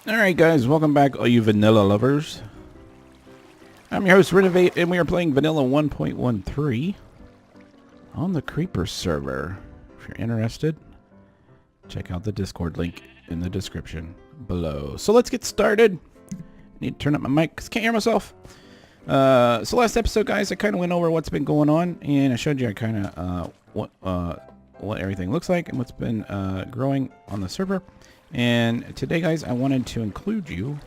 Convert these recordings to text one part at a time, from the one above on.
Alright guys, welcome back all you vanilla lovers. I'm your host Renovate and we are playing Vanilla 1.13 on the Creeper server. If you're interested, check out the Discord link in the description below. So let's get started. I need to turn up my mic because I can't hear myself. So last episode guys, I kind of went over what's been going on and I showed you kind of what everything looks like and what's been growing on the server. And today guys, I wanted to include you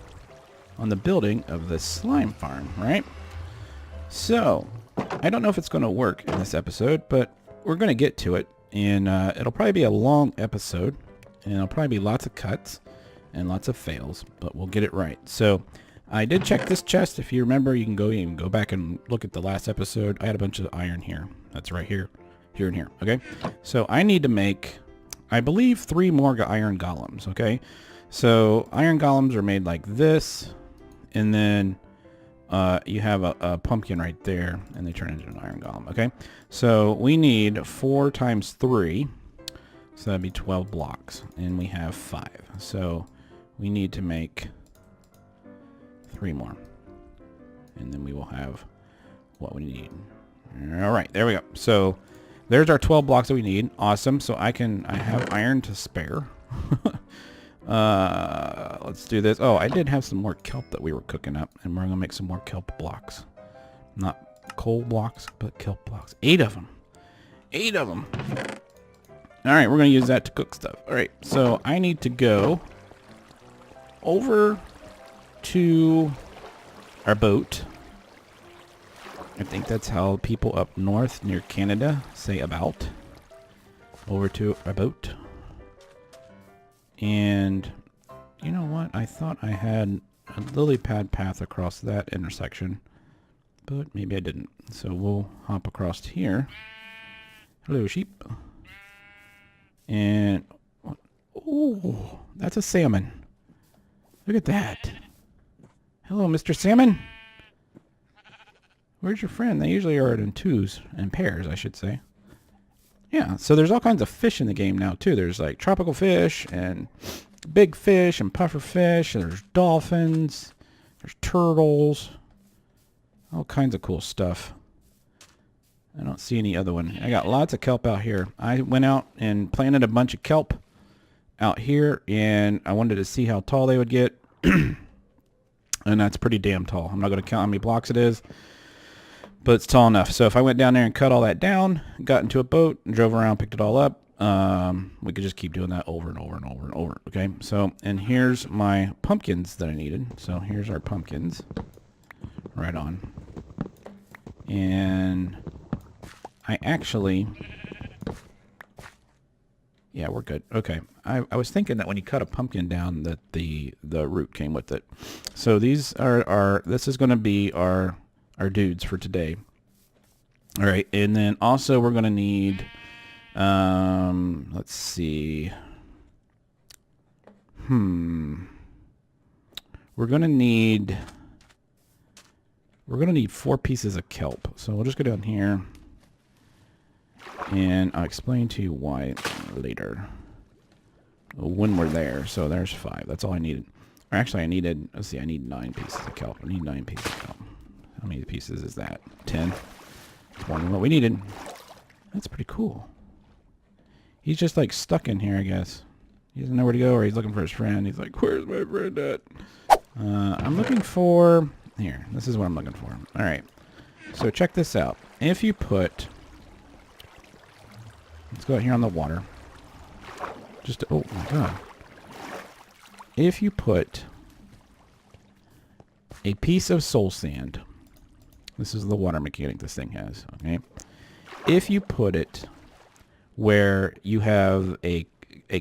on the building of the slime farm, right? So I don't know if it's going to work in this episode, but we're going to get to it, and it'll probably be a long episode, and it'll probably be lots of cuts and lots of fails, but we'll get it right. So I did check this chest. If you remember, you can go back and look at the last episode. I had a bunch of iron here. That's right here, here, and here. Okay, so I need to make, I believe, 3 more iron golems. Okay, so iron golems are made like this, and then you have a pumpkin right there, and they turn into an iron golem. Okay, so we need 4 times 3, so that'd be 12 blocks, and we have 5. So we need to make 3 more, and then we will have what we need. All right, there we go. So there's our 12 blocks that we need. Awesome. So I have iron to spare. Let's do this. Oh, I did have some more kelp that we were cooking up, and we're gonna make some more kelp blocks. Not coal blocks, but kelp blocks. 8 of them. 8 of them. All right, we're gonna use that to cook stuff. All right, so I need to go over to our boat. I think that's how people up north near Canada say about. Over to our boat. And you know what? I thought I had a lily pad path across that intersection, but maybe I didn't. So we'll hop across here. Hello, sheep. And oh, that's a salmon. Look at that. Hello, Mr. Salmon. Where's your friend? They usually are in twos and pairs, I should say. Yeah, so there's all kinds of fish in the game now, too. There's like tropical fish and big fish and puffer fish. And there's dolphins. There's turtles. All kinds of cool stuff. I don't see any other one. I got lots of kelp out here. I went out and planted a bunch of kelp out here, and I wanted to see how tall they would get. And that's pretty damn tall. I'm not going to count how many blocks it is, but it's tall enough. So if I went down there and cut all that down, got into a boat, and drove around, picked it all up, we could just keep doing that over and over and over and over. Okay, so, and here's my pumpkins that I needed. So here's our pumpkins. Right on. And I actually, yeah, we're good. Okay, I was thinking that when you cut a pumpkin down that the root came with it. So these are this is going to be our dudes for today. All right, and then also we're going to need, let's see. We're going to need 4 pieces of kelp. So we'll just go down here, and I'll explain to you why later when we're there. So there's 5. That's all I needed. Or actually, I needed, let's see, I need 9 pieces of kelp. I need 9 pieces of kelp. How many pieces is that? 10. 20. What we needed. That's pretty cool. He's just like stuck in here, I guess. He doesn't know where to go, or he's looking for his friend. He's like, where's my friend at? I'm looking for, here, this is what I'm looking for. All right. So check this out. If you put, let's go out here on the water. Just, oh my God. If you put a piece of soul sand, this is the water mechanic this thing has, okay? If you put it where you have a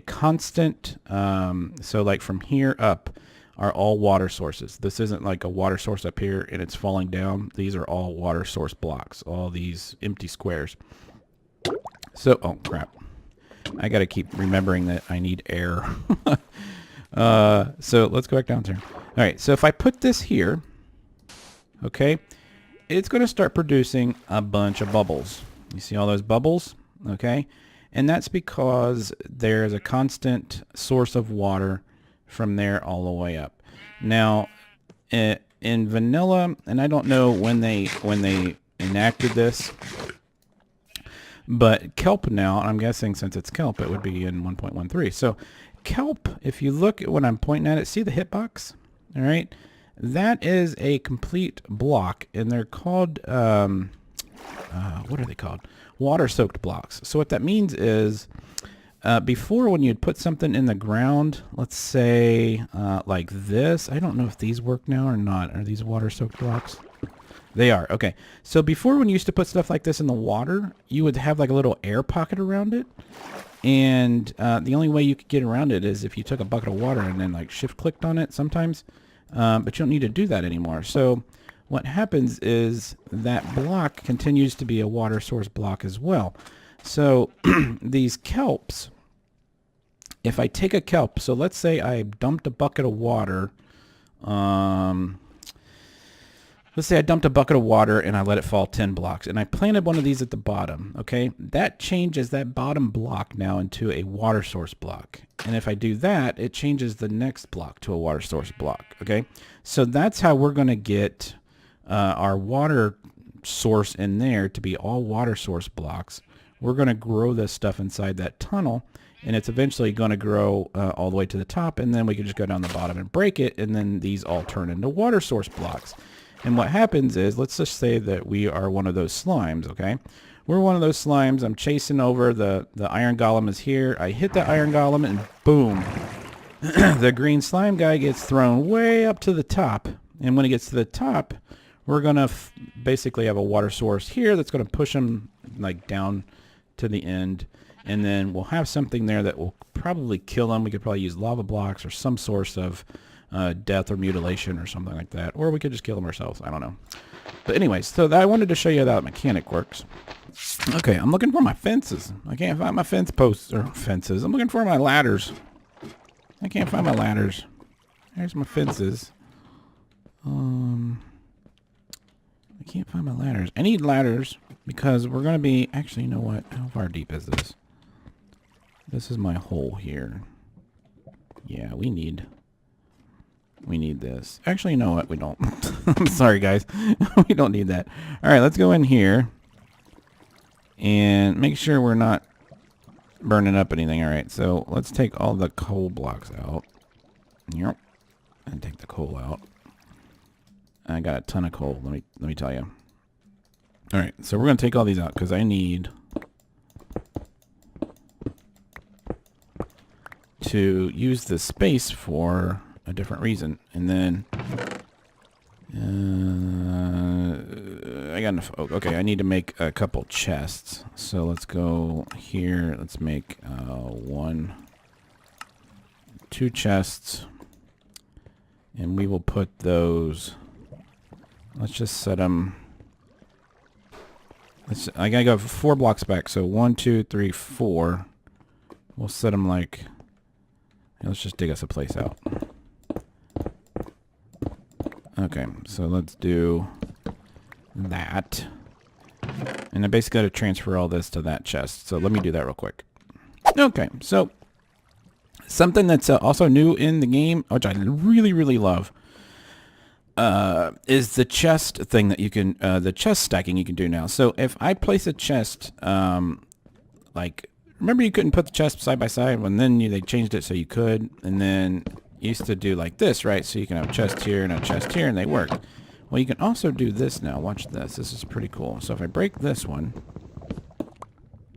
constant, so like from here up are all water sources. This isn't like a water source up here and it's falling down. These are all water source blocks, all these empty squares. So, oh crap. I gotta keep remembering that I need air. So let's go back down here. All right, so if I put this here, okay, it's going to start producing a bunch of bubbles. You see all those bubbles? Okay, and that's because there's a constant source of water from there all the way up. Now, in vanilla, and I don't know when they enacted this, but kelp now, I'm guessing since it's kelp, it would be in 1.13. So kelp, if you look at what I'm pointing at it, see the hitbox? All right, that is a complete block, and they're called, what are they called? Water-soaked blocks. So what that means is, before when you'd put something in the ground, let's say like this, I don't know if these work now or not. Are these water-soaked blocks? They are. Okay. So before when you used to put stuff like this in the water, you would have like a little air pocket around it. And the only way you could get around it is if you took a bucket of water and then like shift clicked on it sometimes. But you don't need to do that anymore. So what happens is that block continues to be a water source block as well. So these kelps, if I take a kelp, so let's say I dumped a bucket of water, let's say I dumped a bucket of water and I let it fall 10 blocks and I planted one of these at the bottom, okay? That changes that bottom block now into a water source block. And if I do that, it changes the next block to a water source block, okay? So that's how we're going to get our water source in there to be all water source blocks. We're going to grow this stuff inside that tunnel, and it's eventually going to grow all the way to the top, and then we can just go down the bottom and break it, and then these all turn into water source blocks. And what happens is, let's just say that we are one of those slimes, okay? We're one of those slimes. I'm chasing over, the iron golem is here. I hit the iron golem, and boom. The green slime guy gets thrown way up to the top, and when he gets to the top, we're going to basically have a water source here that's going to push him like down to the end, and then we'll have something there that will probably kill him. We could probably use lava blocks or some source of death or mutilation or something like that, or we could just kill him ourselves. I don't know. But anyways, so I wanted to show you how that mechanic works. Okay, I'm looking for my fences. I can't find my fence posts or fences. I'm looking for my ladders. I can't find my ladders. There's my fences. I can't find my ladders. I need ladders because we're going to be... Actually, you know what? How far deep is this? This is my hole here. Yeah, we need this. Actually, you know what? We don't. I'm sorry, guys. We don't need that. All right, let's go in here and make sure we're not burning up anything. All right, so let's take all the coal blocks out. Yep. And take the coal out. I got a ton of coal, let me tell you. All right, so we're going to take all these out because I need to use the space for a different reason. And then I got enough oak. Okay, I need to make a couple chests. So let's go here. Let's make 2 chests. And we will put those... Let's just set them... I gotta go 4 blocks back. So 1, 2, 3, 4. We'll set them like... Let's just dig us a place out. Okay, so let's do that. And I basically got to transfer all this to that chest. So let me do that real quick. Okay, so something that's also new in the game, which I really, really love, is the chest thing that you can, the chest stacking you can do now. So if I place a chest, like, remember you couldn't put the chest side by side, and then they changed it so you could, and then you used to do like this, right? So you can have a chest here and a chest here, and they work. Well, you can also do this now. Watch this. This is pretty cool. So if I break this one,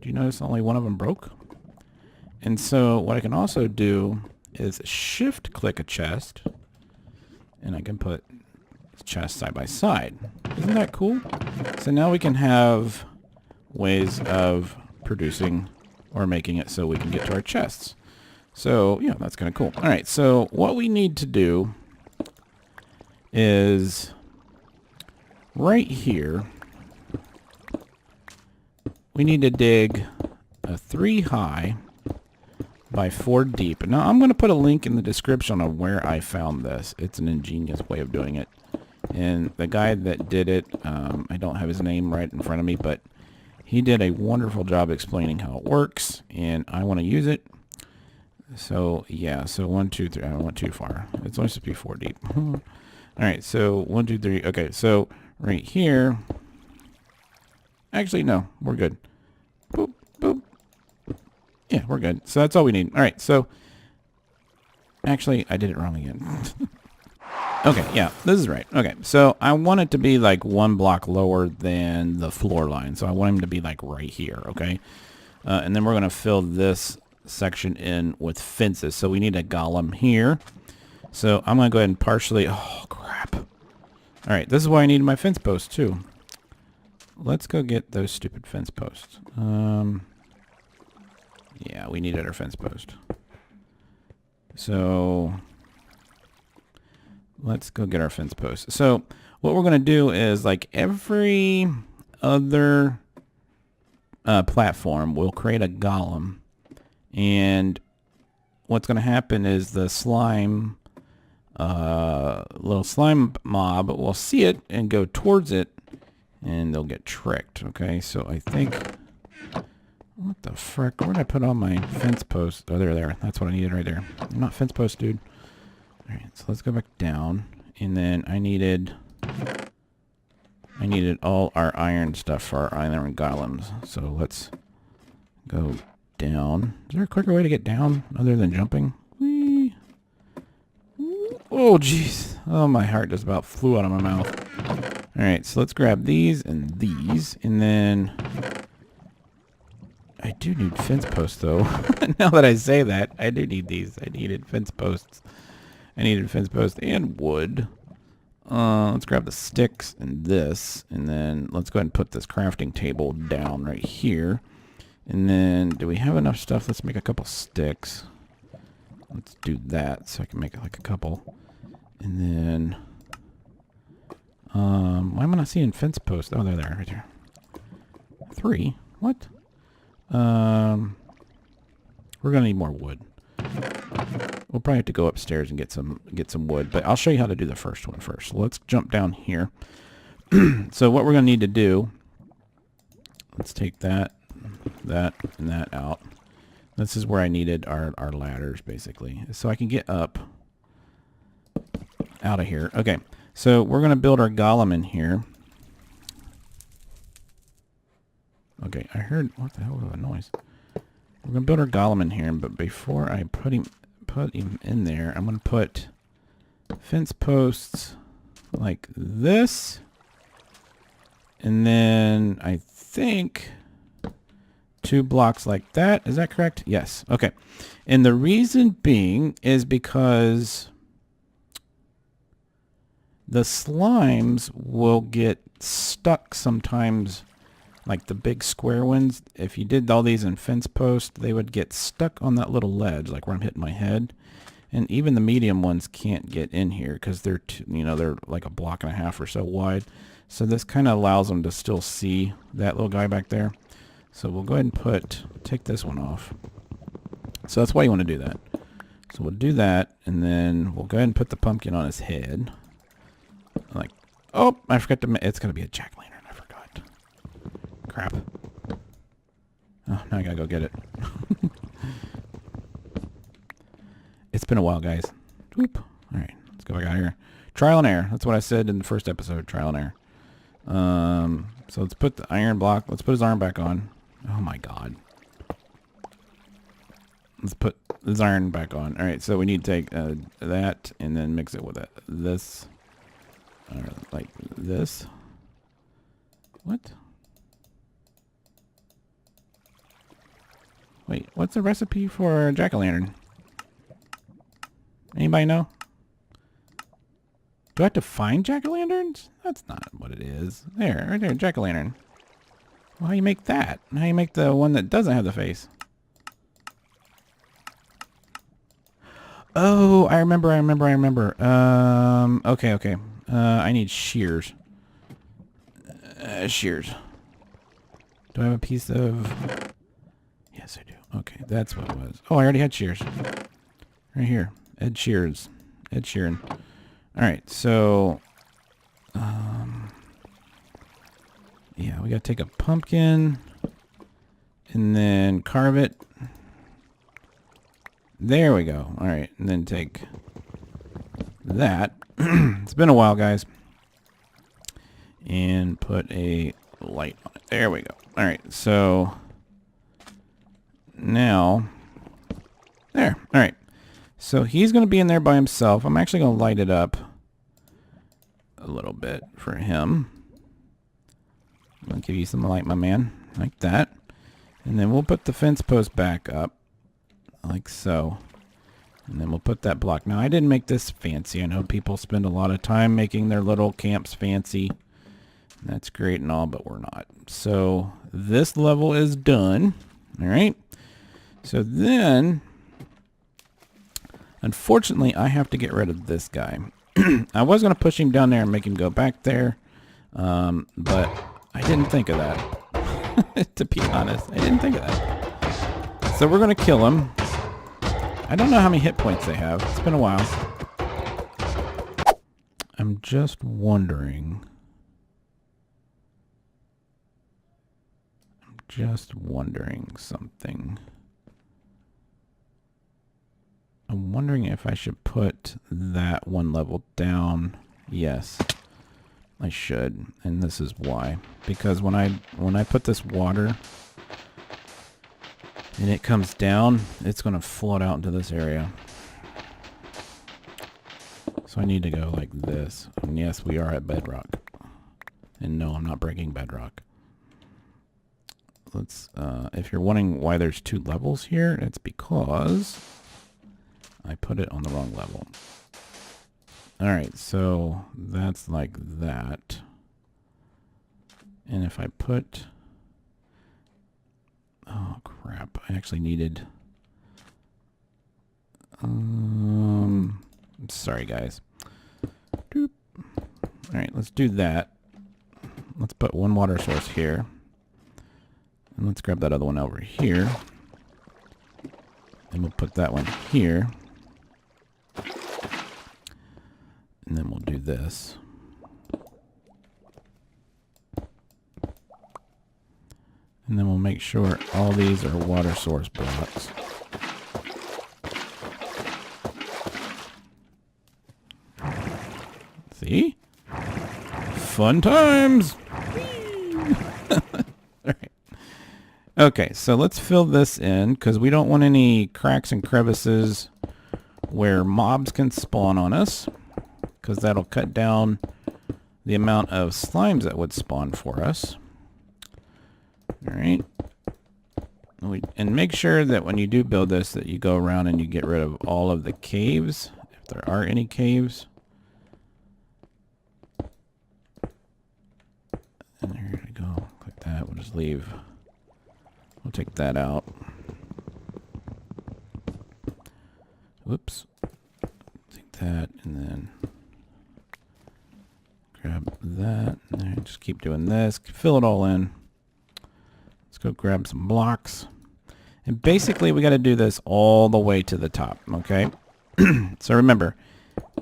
do you notice only one of them broke? And so what I can also do is shift click a chest, and I can put chests side by side. Isn't that cool? So now we can have ways of producing or making it so we can get to our chests. So, yeah, that's kind of cool. All right, so what we need to do is right here, we need to dig a 3 high by 4 deep. Now, I'm going to put a link in the description of where I found this. It's an ingenious way of doing it. And the guy that did it, I don't have his name right in front of me, but he did a wonderful job explaining how it works, and I want to use it. So, yeah, so 1, 2, 3. I don't went too far. It's only supposed to be 4 deep. All right, so 1, 2, 3. Okay, so right here. Actually, no, we're good. Boop, boop. Yeah, we're good. So that's all we need. All right, so actually, I did it wrong again. Okay, yeah, this is right. Okay, so I want it to be like 1 block lower than the floor line. So I want him to be like right here, okay? And then we're going to fill this section in with fences. So we need a golem here. So I'm going to go ahead and partially... Oh, crap. All right, this is why I need my fence posts, too. Let's go get those stupid fence posts. Yeah, we needed our fence post. So... let's go get our fence post. So what we're going to do is, like every other platform, we'll create a golem. And what's going to happen is the slime, little slime mob will see it and go towards it, and they'll get tricked. Okay, so I think... what the frick? Where did I put all my fence posts? Oh, they're there. That's what I needed right there. I'm not fence post, dude. Alright, so let's go back down, and then I needed all our iron stuff for our iron golems. So let's go down. Is there a quicker way to get down other than jumping? Whee! Oh, jeez. Oh, my heart just about flew out of my mouth. Alright, so let's grab these, and then... I do need fence posts, though. Now that I say that, I do need these. I needed fence posts. I needed fence post and wood. Let's grab the sticks and this, and then let's go ahead and put this crafting table down right here. And then, do we have enough stuff? Let's make a couple sticks. Let's do that so I can make like a couple. And then, why am I not seeing fence posts? Oh, they're there, right there. 3? What? We're gonna need more wood. We'll probably have to go upstairs and get some wood, but I'll show you how to do the first one first. So let's jump down here. So what we're going to need to do, let's take that, and that out. This is where I needed our ladders, basically, so I can get up out of here. Okay, so we're going to build our golem in here. Okay, I heard, what the hell was that noise? We're going to build our golem in here, but before I put him in there, I'm going to put fence posts like this. And then I think 2 blocks like that. Is that correct? Yes. Okay. And the reason being is because the slimes will get stuck sometimes. Like the big square ones, if you did all these in fence posts, they would get stuck on that little ledge, like where I'm hitting my head. And even the medium ones can't get in here because they're, they're like a block and a half or so wide. So this kind of allows them to still see that little guy back there. So we'll go ahead and take this one off. So that's why you want to do that. So we'll do that, and then we'll go ahead and put the pumpkin on his head. Like, oh, I forgot to, it's going to be a jack-o'-lantern. Crap. Oh, now I gotta go get it. It's been a while, guys. Oop. Alright, let's go back out here. Trial and error. That's what I said in the first episode. Trial and error. So let's put the iron block. Let's put his arm back on. Oh my god. Let's put his iron back on. Alright, so we need to take that and then mix it with this. Or like this. What? Wait, what's the recipe for jack-o'-lantern? Anybody know? Do I have to find jack-o'-lanterns? That's not what it is. There, right there, jack-o'-lantern. Well, how do you make that? How do you make the one that doesn't have the face? Oh, I remember. Okay. I need shears. Shears. Do I have a piece of... Yes, I do. Okay, that's what it was. Oh, I already had shears. Right here. Ed Sheeran. Alright, so... yeah, we gotta take a pumpkin and then carve it. There we go. All right, and then take that. It's been a while, guys. And put a light on it. There we go. All right, so now, there. All right, so he's going to be in there by himself. I'm actually going to light it up a little bit for him. I'm going to give you some light, my man, like that. And then we'll put the fence post back up, like so. And then we'll put that block. Now, I didn't make this fancy. I know people spend a lot of time making their little camps fancy. That's great and all, but we're not. So this level is done. All right. So then, unfortunately, I have to get rid of this guy. I was going to push him down there and make him go back there, but I didn't think of that. To be honest, I didn't think of that. So we're going to kill him. I don't know how many hit points they have. It's been a while. I'm just wondering. Something. I'm wondering if I should put that one level down. Yes, I should, and this is why. Because when I put this water and it comes down, it's going to float out into this area. So I need to go like this. And yes, we are at bedrock. And no, I'm not breaking bedrock. Let's, if you're wondering why there's two levels here, it's because I put it on the wrong level. All right, so that's like that. And if I put, oh crap, I actually needed, sorry guys. Doop. All right, let's do that. Let's put one water source here. And let's grab that other one over here. And we'll put that one here. And then we'll do this. And then we'll make sure all these are water source blocks. See? Fun times! Alright. Okay, so let's fill this in, because we don't want any cracks and crevices where mobs can spawn on us, because that'll cut down the amount of slimes that would spawn for us. Alright. And make sure that when you do build this, that you go around and you get rid of all of the caves, if there are any caves. And there we go. Like that. We'll just leave. We'll take that out. Whoops. Take that and then grab that. And just keep doing this. Fill it all in. Let's go grab some blocks. And basically we got to do this all the way to the top, okay? So remember,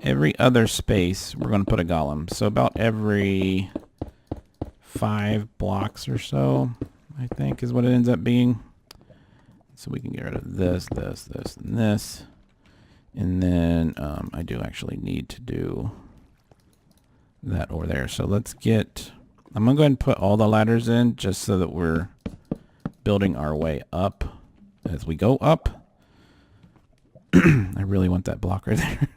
every other space we're going to put a golem. So about every 5 blocks or so, I think is what it ends up being. So we can get rid of this, this, this, and this. And then I do actually need to do that over there. So let's get, I'm going to go ahead and put all the ladders in just so that we're building our way up as we go up. I really want that block right there.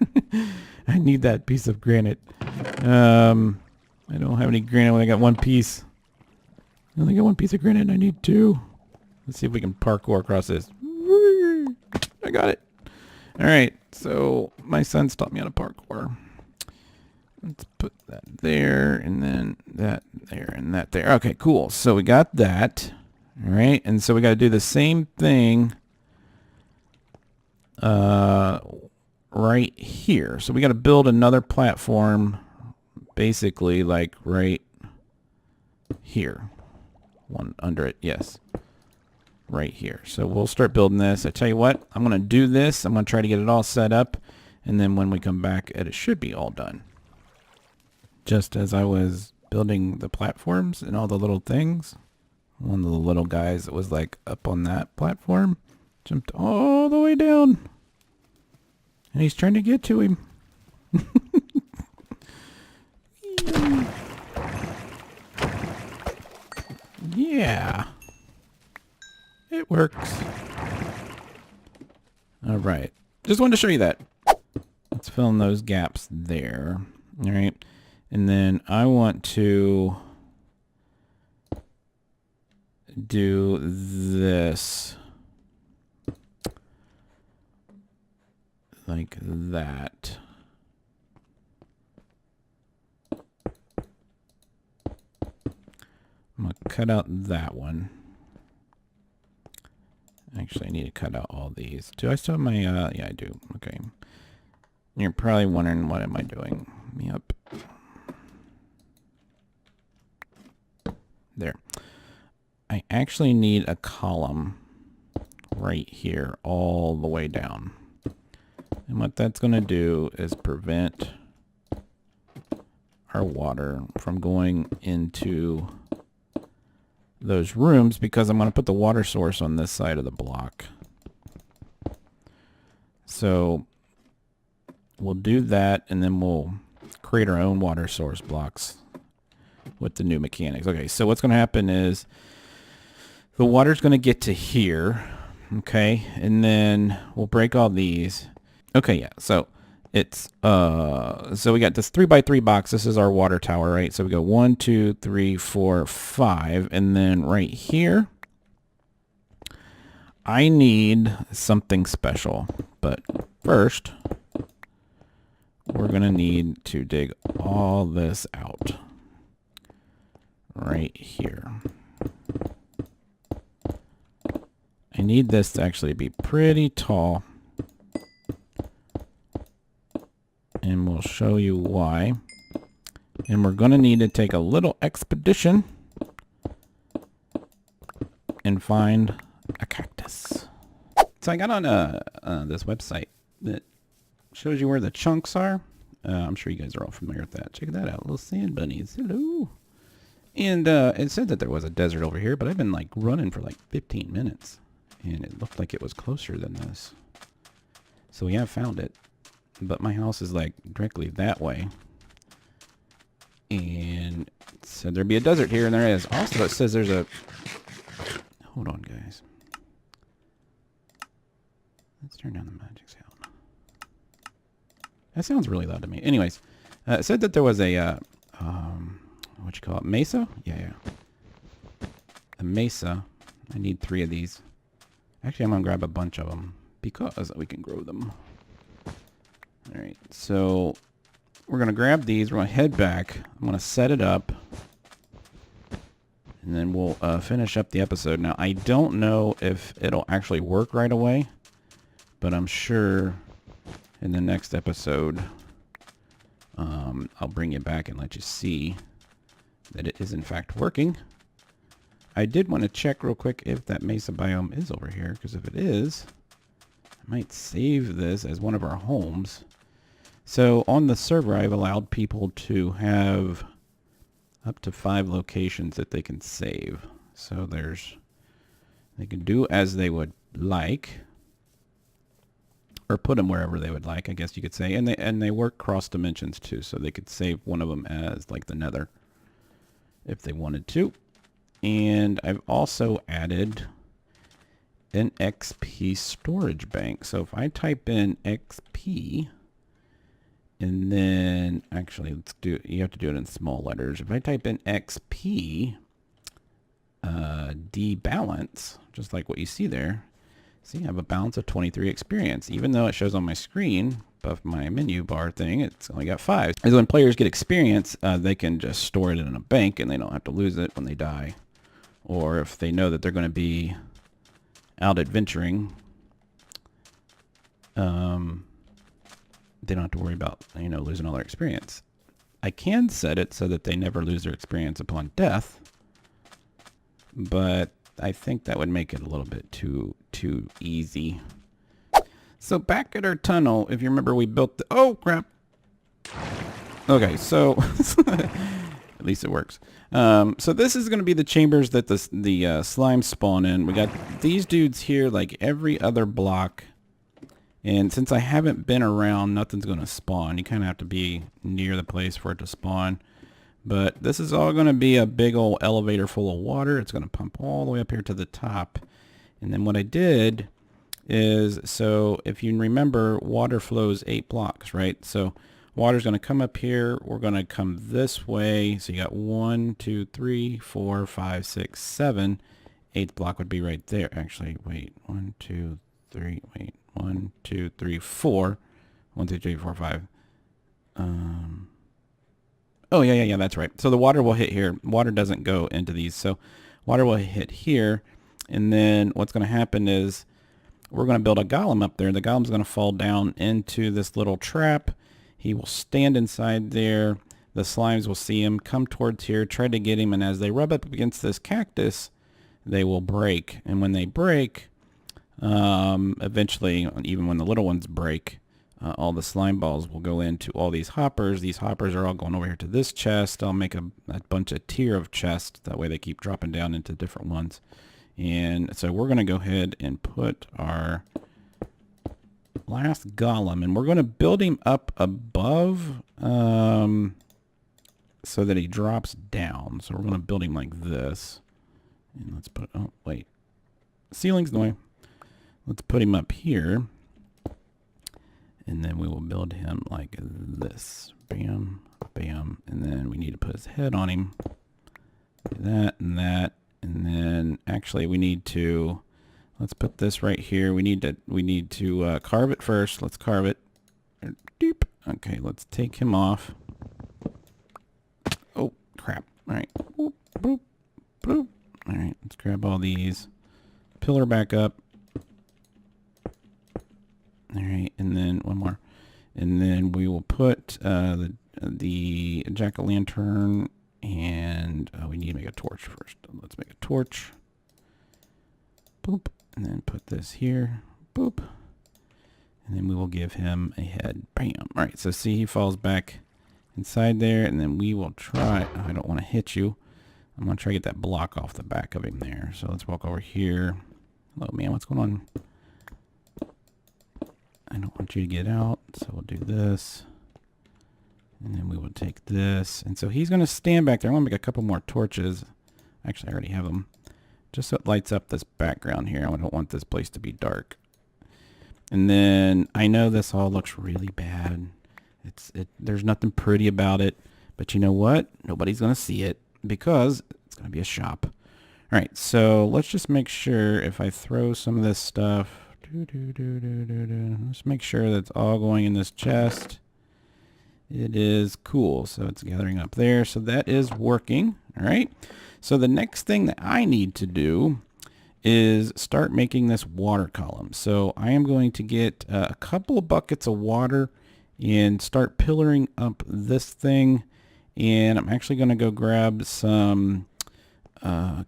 I need that piece of granite. I don't have any granite. I got one piece. I only got one piece of granite and I need 2. Let's see if we can parkour across this. I got it. All right. So my son's taught me how to parkour. Let's put that there and then that there and that there. Okay, cool. So we got that. All right. And so we got to do the same thing right here. So we got to build another platform basically like right here. One under it. Yes. Right here. So we'll start building this. I tell you what, I'm going to do this. I'm going to try to get it all set up. And then when we come back, it should be all done. Just as I was building the platforms and all the little things, one of the little guys that was like up on that platform jumped all the way down. And he's trying to get to him. Yeah. It works. All right. Just wanted to show you that. Let's fill in those gaps there. All right. And then I want to do this like that. I'm going to cut out that one. Actually, I need to cut out all these. Do I still have my, yeah, I do. Okay. You're probably wondering, what am I doing? Yep. There. I actually need a column right here all the way down. And what that's going to do is prevent our water from going into those rooms, because I'm going to put the water source on this side of the block. So we'll do that, and then we'll create our own water source blocks with the new mechanics. Okay, so what's going to happen is the water's going to get to here, okay, and then we'll break all these. Okay, yeah, so it's so we got this 3x3 box. This is our water tower, right? So we go 1, 2, 3, 4, 5, and then right here I need something special. But first we're gonna need to dig all this out right here. I need this to actually be pretty tall, and we'll show you why. And we're going to need to take a little expedition and find a cactus. So I got on this website that shows you where the chunks are. I'm sure you guys are all familiar with that. Check that out. Little sand bunnies. Hello. And it said that there was a desert over here, but I've been like running for like 15 minutes. And it looked like it was closer than this. So we have found it. But my house is like directly that way. And it said there'd be a desert here, and there is. Also, it says there's a... Hold on, guys. Let's turn down the magic sound. That sounds really loud to me. Anyways, it said that there was a... what you call it? Mesa? Yeah. A mesa. I need 3 of these. Actually, I'm going to grab a bunch of them because we can grow them. All right, so we're going to grab these. We're going to head back. I'm going to set it up. And then we'll finish up the episode. Now, I don't know if it'll actually work right away, but I'm sure in the next episode, I'll bring you back and let you see that it is in fact working. I did want to check real quick if that mesa biome is over here, because if it is, I might save this as one of our homes. So on the server, I've allowed people to have up to 5 locations that they can save. So they can do as they would like, or put them wherever they would like, I guess you could say. And they work cross dimensions too, so they could save one of them as like the nether if they wanted to. And I've also added an XP storage bank. So if I type in XP, and then actually let's do, you have to do it in small letters. If I type in XP, debalance, just like what you see there, see I have a balance of 23 experience, even though it shows on my screen above my menu bar thing, it's only got 5. And when players get experience, they can just store it in a bank and they don't have to lose it when they die. Or if they know that they're going to be out adventuring, they don't have to worry about, losing all their experience. I can set it so that they never lose their experience upon death, but I think that would make it a little bit too easy. So back at our tunnel, if you remember, we built the... Oh, crap. Okay, so... At least it works. So this is going to be the chambers that the slimes spawn in. We got these dudes here, like every other block And since I haven't been around, nothing's going to spawn. You kind of have to be near the place for it to spawn. But this is all going to be a big old elevator full of water. It's going to pump all the way up here to the top. And then what I did is, so if you remember, water flows 8 blocks, right? So water's going to come up here. We're going to come this way. So you got 1, 2, 3, 4, 5, 6, 7. 8th block would be right there. Actually, wait. 1, 2, 3. Wait. 1, 2, 3, 4. 1, 2, 3, 4, 5. Oh, yeah, that's right. So the water will hit here. Water doesn't go into these. So water will hit here. And then what's going to happen is we're going to build a golem up there. The golem's going to fall down into this little trap. He will stand inside there. The slimes will see him, come towards here, try to get him. And as they rub up against this cactus, they will break. And when they break, eventually, even when the little ones break, all the slime balls will go into all these hoppers. These hoppers are all going over here to this chest. I'll make a bunch of tier of chests. That way they keep dropping down into different ones. And so we're going to go ahead and put our last golem. And we're going to build him up above so that he drops down. So we're going to build him like this. And let's put, oh, wait. Ceiling's the way. Let's put him up here. And then we will build him like this. Bam, bam. And then we need to put his head on him. That and that. And then actually we need to, let's put this right here. We need to carve it first. Let's carve it. Deep. Okay, let's take him off. Oh, crap. All right. Boop, boop, boop. All right, let's grab all these. Pillar back up. All right, and then one more. And then we will put the jack-o'-lantern, and we need to make a torch first. Let's make a torch. Boop. And then put this here. Boop. And then we will give him a head. Bam. All right, so see, he falls back inside there, and then we will try. Oh, I don't want to hit you. I'm going to try to get that block off the back of him there. So let's walk over here. Hello, man. What's going on? I don't want you to get out, so we'll do this. And then we will take this. And so he's going to stand back there. I want to make a couple more torches. Actually, I already have them. Just so it lights up this background here. I don't want this place to be dark. And then I know this all looks really bad. There's nothing pretty about it. But you know what? Nobody's going to see it because it's going to be a shop. All right, so let's just make sure if I throw some of this stuff. Let's make sure that's all going in this chest. It is cool. So it's gathering up there. So that is working. All right. So the next thing that I need to do is start making this water column. So I am going to get a couple of buckets of water and start pillaring up this thing. And I'm actually going to go grab some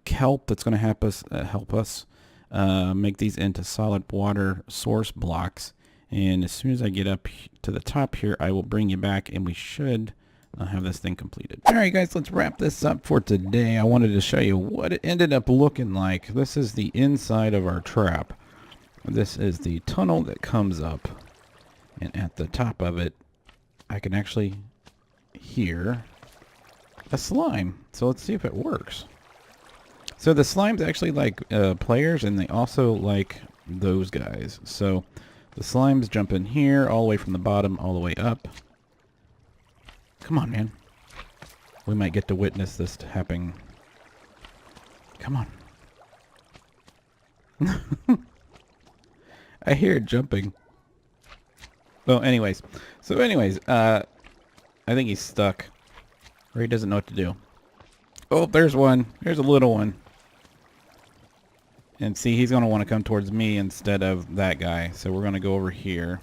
kelp that's going to help us make these into solid water source blocks. And as soon as I get up to the top here, I will bring you back and we should have this thing completed. All right, guys, let's wrap this up for today. I wanted to show you what it ended up looking like. This is the inside of our trap. This is the tunnel that comes up. And at the top of it, I can actually hear a slime. So let's see if it works. So the slimes actually like players, and they also like those guys. So the slimes jump in here all the way from the bottom all the way up. Come on, man. We might get to witness this happening. Come on. I hear it jumping. Well, anyways. I think he's stuck. Or he doesn't know what to do. Oh, there's one. There's a little one. And see, he's going to want to come towards me instead of that guy. So we're going to go over here.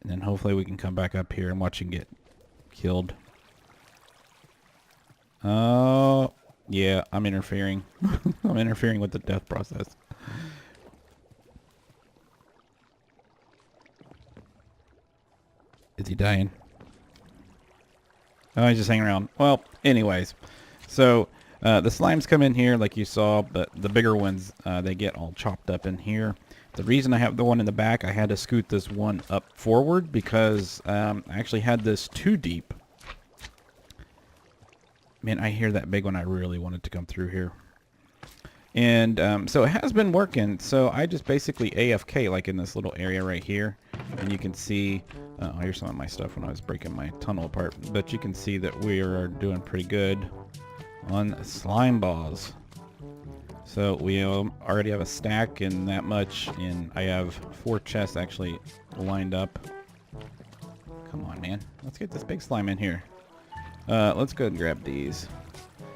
And then hopefully we can come back up here and watch him get killed. Oh, yeah, I'm interfering. I'm interfering with the death process. Is he dying? Oh, he's just hanging around. Well, anyways. So The slimes come in here like you saw, but the bigger ones, they get all chopped up in here. The reason I have the one in the back, I had to scoot this one up forward because I actually had this too deep. Man, I hear that big one. I really wanted to come through here. And so it has been working. So I just basically AFK like in this little area right here. And you can see, here's some of my stuff when I was breaking my tunnel apart. But you can see that we are doing pretty good on slime balls. So we already have a stack and that much, and I have 4 chests actually lined up. Come on, man. Let's get this big slime in here. Let's go ahead and grab these.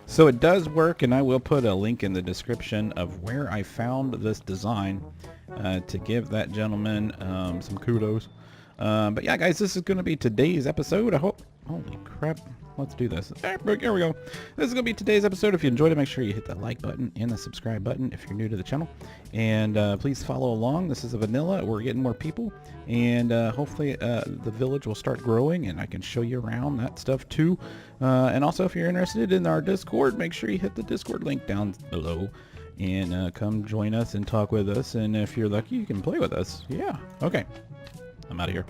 So it does work, and I will put a link in the description of where I found this design to give that gentleman some kudos. But yeah, guys, this is going to be today's episode. I hope... Holy crap. Let's do this. There we go. This is going to be today's episode. If you enjoyed it, make sure you hit that like button and the subscribe button if you're new to the channel. And please follow along. This is a vanilla. We're getting more people. And hopefully the village will start growing and I can show you around that stuff too. And also, if you're interested in our Discord, make sure you hit the Discord link down below. And come join us and talk with us. And if you're lucky, you can play with us. Yeah. Okay. I'm out of here.